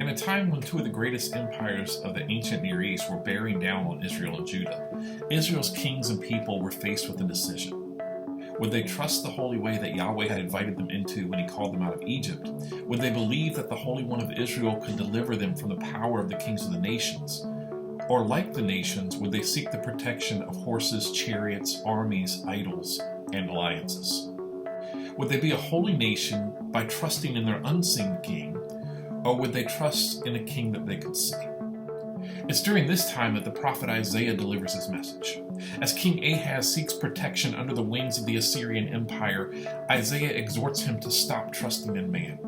In a time when two of the greatest empires of the ancient Near East were bearing down on Israel and Judah, Israel's kings and people were faced with a decision. Would they trust the holy way that Yahweh had invited them into when he called them out of Egypt? Would they believe that the Holy One of Israel could deliver them from the power of the kings of the nations? Or like the nations, would they seek the protection of horses, chariots, armies, idols, and alliances? Would they be a holy nation by trusting in their unseen king, or would they trust in a king that they could see? It's during this time that the prophet Isaiah delivers his message. As King Ahaz seeks protection under the wings of the Assyrian Empire, Isaiah exhorts him to stop trusting in man.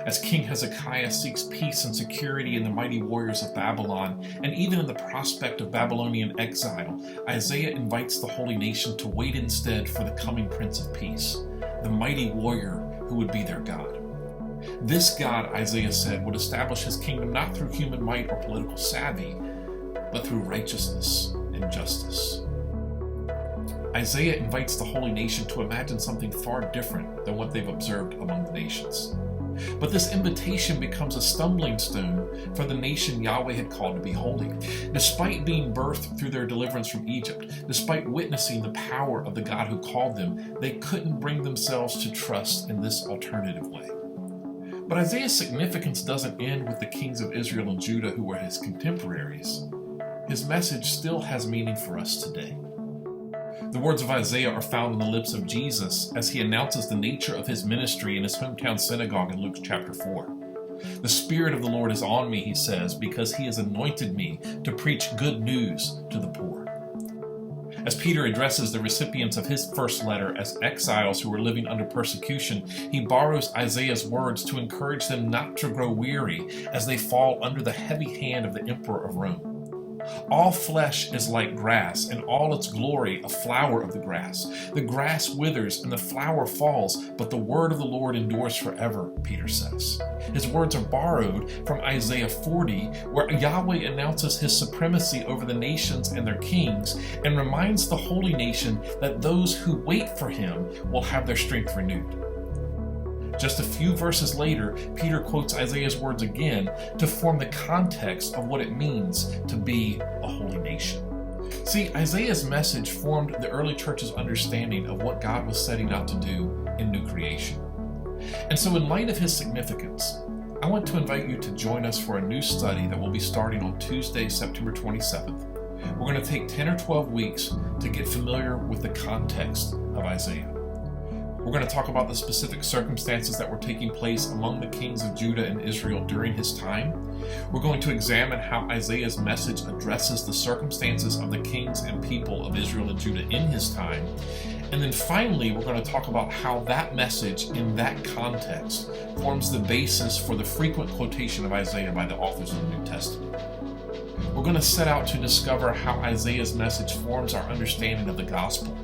As King Hezekiah seeks peace and security in the mighty warriors of Babylon, and even in the prospect of Babylonian exile, Isaiah invites the holy nation to wait instead for the coming Prince of Peace, the mighty warrior who would be their God. This God, Isaiah said, would establish his kingdom not through human might or political savvy, but through righteousness and justice. Isaiah invites the holy nation to imagine something far different than what they've observed among the nations. But this invitation becomes a stumbling stone for the nation Yahweh had called to be holy. Despite being birthed through their deliverance from Egypt, despite witnessing the power of the God who called them, they couldn't bring themselves to trust in this alternative way. But Isaiah's significance doesn't end with the kings of Israel and Judah who were his contemporaries. His message still has meaning for us today. The words of Isaiah are found on the lips of Jesus as he announces the nature of his ministry in his hometown synagogue in Luke chapter 4. The Spirit of the Lord is on me, he says, because he has anointed me to preach good news to the poor. As Peter addresses the recipients of his first letter as exiles who were living under persecution, he borrows Isaiah's words to encourage them not to grow weary as they fall under the heavy hand of the emperor of Rome. All flesh is like grass, and all its glory a flower of the grass. The grass withers and the flower falls, but the word of the Lord endures forever, Peter says. His words are borrowed from Isaiah 40, where Yahweh announces his supremacy over the nations and their kings, and reminds the holy nation that those who wait for him will have their strength renewed. Just a few verses later, Peter quotes Isaiah's words again to form the context of what it means to be a holy nation. See, Isaiah's message formed the early church's understanding of what God was setting out to do in new creation. And so in light of his significance, I want to invite you to join us for a new study that will be starting on Tuesday, September 27th. We're going to take 10 or 12 weeks to get familiar with the context of Isaiah. We're going to talk about the specific circumstances that were taking place among the kings of Judah and Israel during his time. We're going to examine how Isaiah's message addresses the circumstances of the kings and people of Israel and Judah in his time. And then finally, we're going to talk about how that message in that context forms the basis for the frequent quotation of Isaiah by the authors of the New Testament. We're going to set out to discover how Isaiah's message forms our understanding of the gospel,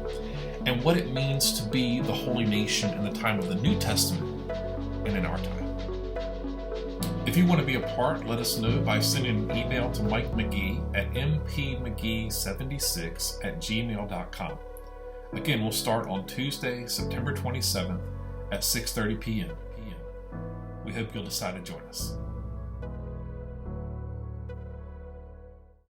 and what it means to be the holy nation in the time of the New Testament and in our time. If you want to be a part, let us know by sending an email to Mike McGee at mpmcgee76@gmail.com. Again, we'll start on Tuesday, September 27th at 6:30 p.m. We hope you'll decide to join us.